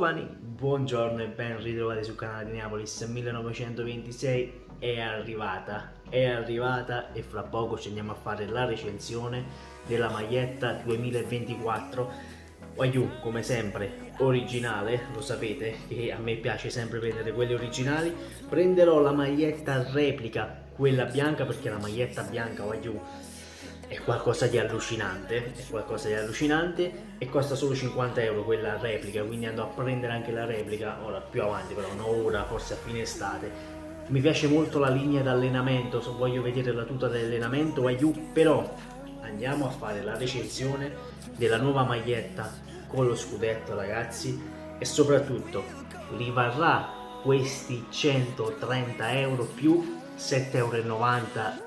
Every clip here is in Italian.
giovani, buongiorno e ben ritrovati sul canale di Neapolis 1926. È arrivata e fra poco ci andiamo a fare la recensione della maglietta 2024. Wagyu, come sempre, originale, lo sapete che a me piace sempre prendere quelle originali. Prenderò la maglietta replica, quella bianca, perché la maglietta bianca, Wagyu, è qualcosa di allucinante, e costa solo 50 euro quella replica, quindi andrò a prendere anche la replica ora più avanti, però non ora, forse a fine estate. Mi piace molto la linea d'allenamento, se voglio vedere la tuta dell'allenamento, però andiamo a fare la recensione della nuova maglietta con lo scudetto, ragazzi, e soprattutto rivarrà questi 130 euro più 7,90 euro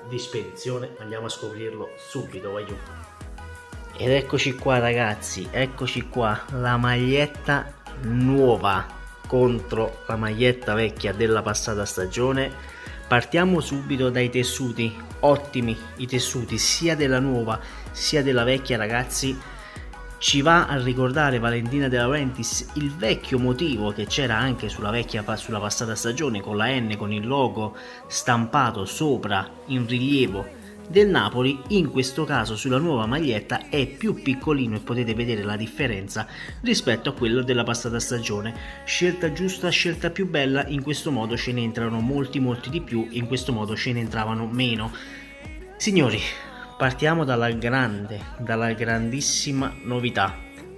di spedizione? Andiamo a scoprirlo subito, voglio. Ed eccoci qua, ragazzi, eccoci qua, la maglietta nuova contro la maglietta vecchia della passata stagione. Partiamo subito dai tessuti, ottimi i tessuti sia della nuova sia della vecchia, ragazzi. Ci va a ricordare Valentina De Laurentiis il vecchio motivo che c'era anche sulla passata stagione, con la N, con il logo stampato sopra in rilievo del Napoli. In questo caso sulla nuova maglietta è più piccolino e potete vedere la differenza rispetto a quello della passata stagione. Scelta giusta, scelta più bella, in questo modo ce ne entrano molti di più, in questo modo ce ne entravano meno. Signori, partiamo dalla grandissima novità,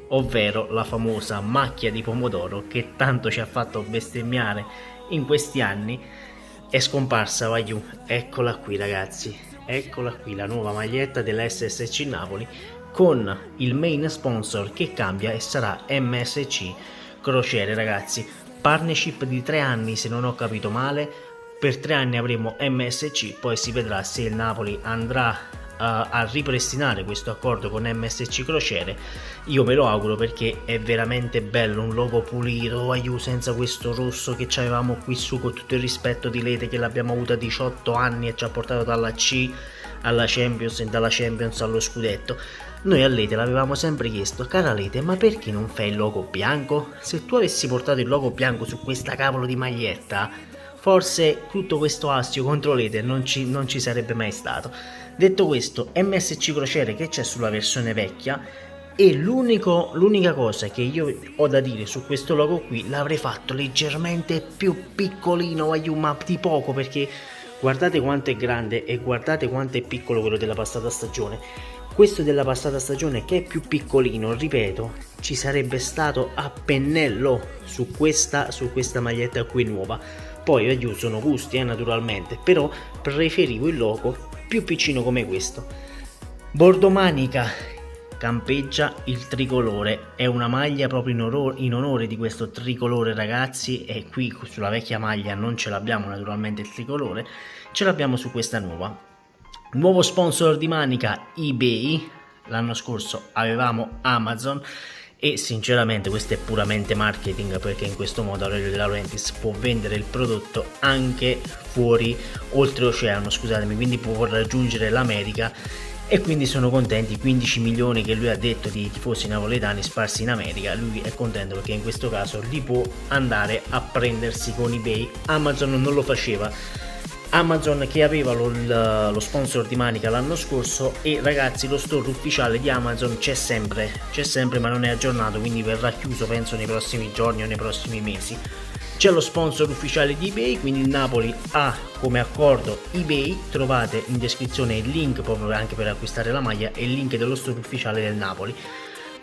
ovvero la famosa macchia di pomodoro che tanto ci ha fatto bestemmiare in questi anni. È scomparsa, Wagyu, eccola qui, ragazzi, eccola qui la nuova maglietta della SSC Napoli con il main sponsor che cambia e sarà MSC Crociere, ragazzi. Partnership di 3 anni, se non ho capito male. Per 3 anni avremo MSC, poi si vedrà se il Napoli andrà a ripristinare questo accordo con MSC Crociere. Io me lo auguro, perché è veramente bello, un logo pulito, senza questo rosso che avevamo qui su, con tutto il rispetto di Lete che l'abbiamo avuta 18 anni e ci ha portato dalla C alla Champions e dalla Champions allo scudetto. Noi a Lete l'avevamo sempre chiesto: cara Lete, ma perché non fai il logo bianco? Se tu avessi portato il logo bianco su questa cavolo di maglietta, forse tutto questo astio contro Lete non ci sarebbe mai stato. Detto questo, MSC Crociere che c'è sulla versione vecchia, e l'unica cosa che io ho da dire su questo logo qui, l'avrei fatto leggermente più piccolino, ma di poco, perché guardate quanto è grande e guardate quanto è piccolo quello della passata stagione. Questo della passata stagione, che è più piccolino, ripeto, ci sarebbe stato a pennello su questa maglietta qui nuova. Poi sono gusti, naturalmente, però preferivo il logo più piccino come questo. Bordomanica campeggia il tricolore, è una maglia proprio in onore di questo tricolore, ragazzi, e qui sulla vecchia maglia non ce l'abbiamo naturalmente il tricolore, ce l'abbiamo su questa nuova. Nuovo sponsor di manica, eBay. L'anno scorso avevamo Amazon, e sinceramente questo è puramente marketing, perché in questo modo Aurelio De Laurentiis può vendere il prodotto anche fuori, oltreoceano, scusatemi, quindi può raggiungere l'America, e quindi sono contenti. 15 milioni che lui ha detto di tifosi napoletani sparsi in America, lui è contento perché in questo caso li può andare a prendersi con eBay. Amazon non lo faceva, Amazon che aveva lo sponsor di manica l'anno scorso, e ragazzi lo store ufficiale di Amazon c'è sempre, ma non è aggiornato, quindi verrà chiuso penso nei prossimi giorni o nei prossimi mesi. C'è lo sponsor ufficiale di eBay, quindi il Napoli ha come accordo eBay. Trovate in descrizione il link proprio anche per acquistare la maglia e il link dello store ufficiale del Napoli.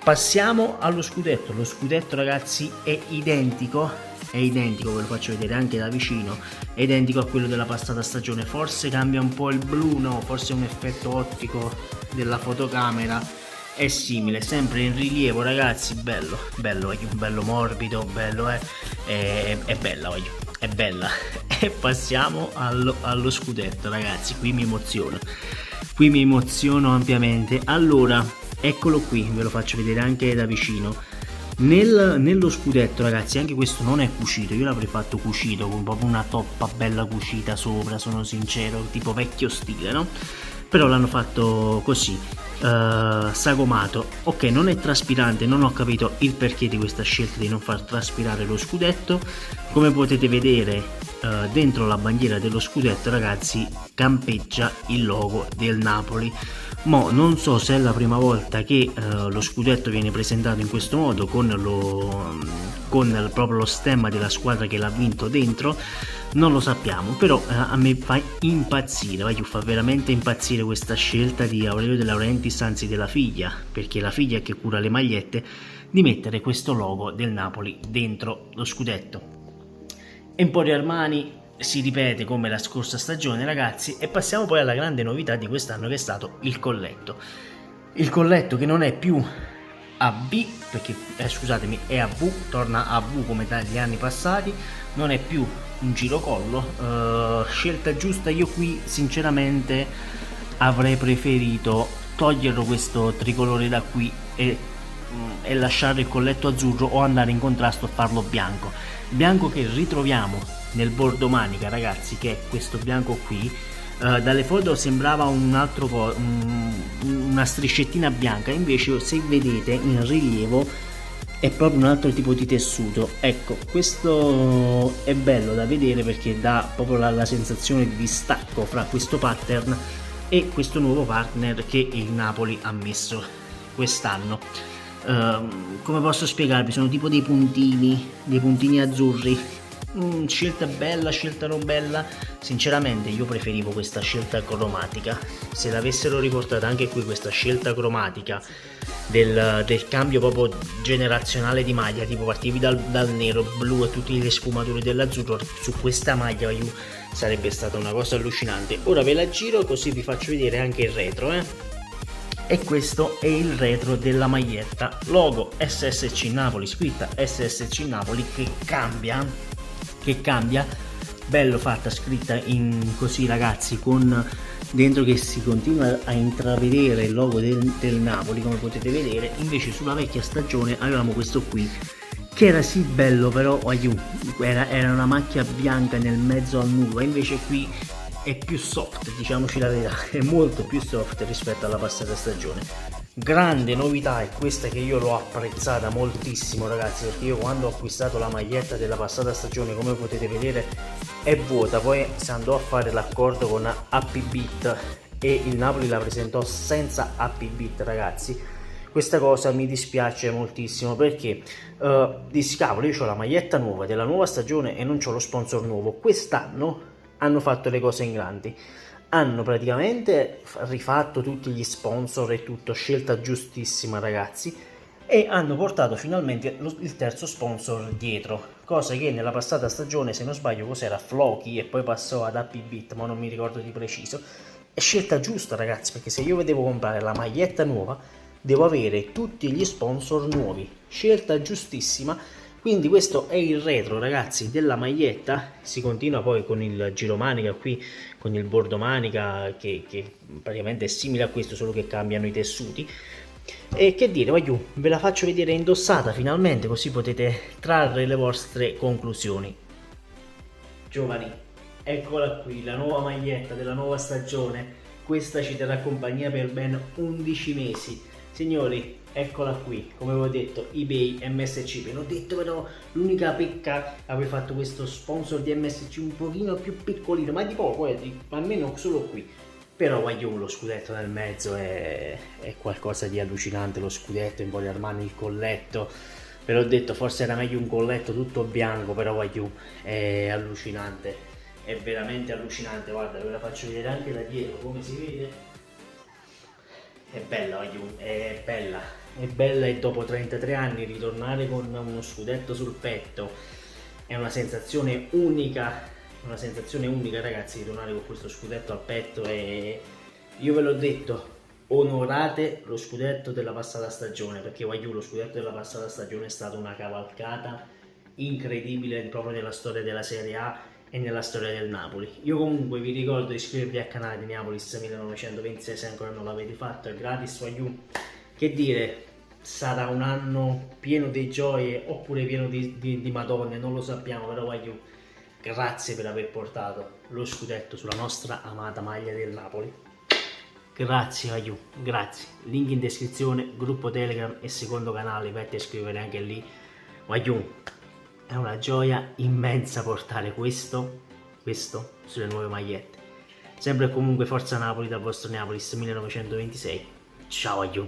Passiamo allo scudetto. Lo scudetto, ragazzi, è identico, ve lo faccio vedere anche da vicino, è identico a quello della passata stagione. Forse cambia un po' il blu, no, forse è un effetto ottico della fotocamera, è simile, sempre in rilievo, ragazzi, bello, bello morbido, bello, è bella, è bella. E passiamo allo scudetto, ragazzi, qui mi emoziono ampiamente. Allora, eccolo qui, ve lo faccio vedere anche da vicino. Nello scudetto, ragazzi, anche questo non è cucito, io l'avrei fatto cucito con proprio una toppa bella cucita sopra, sono sincero, tipo vecchio stile, no? però l'hanno fatto così, sagomato. Ok, non è traspirante, non ho capito il perché di questa scelta di non far traspirare lo scudetto. Come potete vedere, dentro la bandiera dello scudetto, ragazzi, campeggia il logo del Napoli. Mo non so se è la prima volta che lo scudetto viene presentato in questo modo, con proprio lo stemma della squadra che l'ha vinto dentro. Non lo sappiamo, però a me fa impazzire, fa veramente impazzire questa scelta di Aurelio De Laurentiis, anzi della figlia, perché la figlia che cura le magliette, di mettere questo logo del Napoli dentro lo scudetto. Emporio Armani si ripete come la scorsa stagione, ragazzi, e passiamo poi alla grande novità di quest'anno, che è stato il colletto. Il colletto che non è più a B, perché scusatemi, è a V, torna a V come dagli anni passati, non è più un girocollo. Scelta giusta. Io qui sinceramente avrei preferito toglierlo questo tricolore da qui e lasciare il colletto azzurro, o andare in contrasto a farlo bianco che ritroviamo nel bordo manica, ragazzi, che è questo bianco qui. Dalle foto sembrava un altro una striscettina bianca, invece se vedete in rilievo è proprio un altro tipo di tessuto. Ecco, questo è bello da vedere perché dà proprio la sensazione di distacco fra questo pattern e questo nuovo partner che il Napoli ha messo quest'anno. Come posso spiegarvi, sono tipo dei puntini azzurri. Scelta bella, scelta non bella. Sinceramente io preferivo questa scelta cromatica. Se l'avessero riportata anche qui questa scelta cromatica del cambio proprio generazionale di maglia, tipo partivi dal nero, blu e tutte le sfumature dell'azzurro su questa maglia, sarebbe stata una cosa allucinante. Ora ve la giro così vi faccio vedere anche il retro, E questo è il retro della maglietta, logo SSC Napoli, scritta SSC Napoli, che cambia, bello fatta, scritta in così, ragazzi, con dentro che si continua a intravedere il logo del Napoli, come potete vedere. Invece sulla vecchia stagione avevamo questo qui che era sì bello, però era una macchia bianca nel mezzo al nulla, invece qui è più soft, diciamoci la verità, è molto più soft rispetto alla passata stagione. Grande novità è questa, che io l'ho apprezzata moltissimo, ragazzi, perché io quando ho acquistato la maglietta della passata stagione, come potete vedere, è vuota. Poi si andò a fare l'accordo con Happy Beat e il Napoli la presentò senza Happy Beat, ragazzi. Questa cosa mi dispiace moltissimo, perché dissi cavolo, io ho la maglietta nuova della nuova stagione e non ho lo sponsor nuovo. Quest'anno hanno fatto le cose in grandi, hanno praticamente rifatto tutti gli sponsor e tutto, scelta giustissima, ragazzi, e hanno portato finalmente il terzo sponsor dietro, cosa che nella passata stagione, se non sbaglio, cos'era, Floki, e poi passò ad Happy Beat, ma non mi ricordo di preciso. È scelta giusta, ragazzi, perché se io devo comprare la maglietta nuova devo avere tutti gli sponsor nuovi, scelta giustissima. Quindi questo è il retro, ragazzi, della maglietta. Si continua poi con il giromanica qui, con il bordo manica che praticamente è simile a questo, solo che cambiano i tessuti. E che dire, ve la faccio vedere indossata finalmente, così potete trarre le vostre conclusioni. Giovani, eccola qui, la nuova maglietta della nuova stagione. Questa ci terrà compagnia per ben 11 mesi. Signori, eccola qui, come avevo detto, eBay MSC. Ve l'ho detto, però l'unica pecca, avevo fatto questo sponsor di MSC un pochino più piccolino, ma di poco, almeno solo qui. Però lo scudetto nel mezzo è qualcosa di allucinante. Lo scudetto, Emporio Armani, il colletto. Ve l'ho detto, forse era meglio un colletto tutto bianco, però è allucinante, è veramente allucinante. Guarda, ve la faccio vedere anche da dietro, come si vede. È bella, è bella, e dopo 33 anni ritornare con uno scudetto sul petto è una sensazione unica, ragazzi. Ritornare con questo scudetto al petto, e io ve l'ho detto, onorate lo scudetto della passata stagione, perché lo scudetto della passata stagione è stata una cavalcata incredibile proprio nella storia della Serie A e nella storia del Napoli. Io comunque vi ricordo di iscrivervi al canale di Neapolis 1926 se ancora non l'avete fatto, è gratis. Che dire, sarà un anno pieno di gioie oppure pieno di madonne, non lo sappiamo, però grazie per aver portato lo scudetto sulla nostra amata maglia del Napoli. Grazie Aiu, grazie. Link in descrizione, gruppo Telegram e secondo canale, vai a iscrivere anche lì. Aiu, è una gioia immensa portare questo sulle nuove magliette. Sempre e comunque forza Napoli dal vostro Neapolis 1926. Ciao Aiu.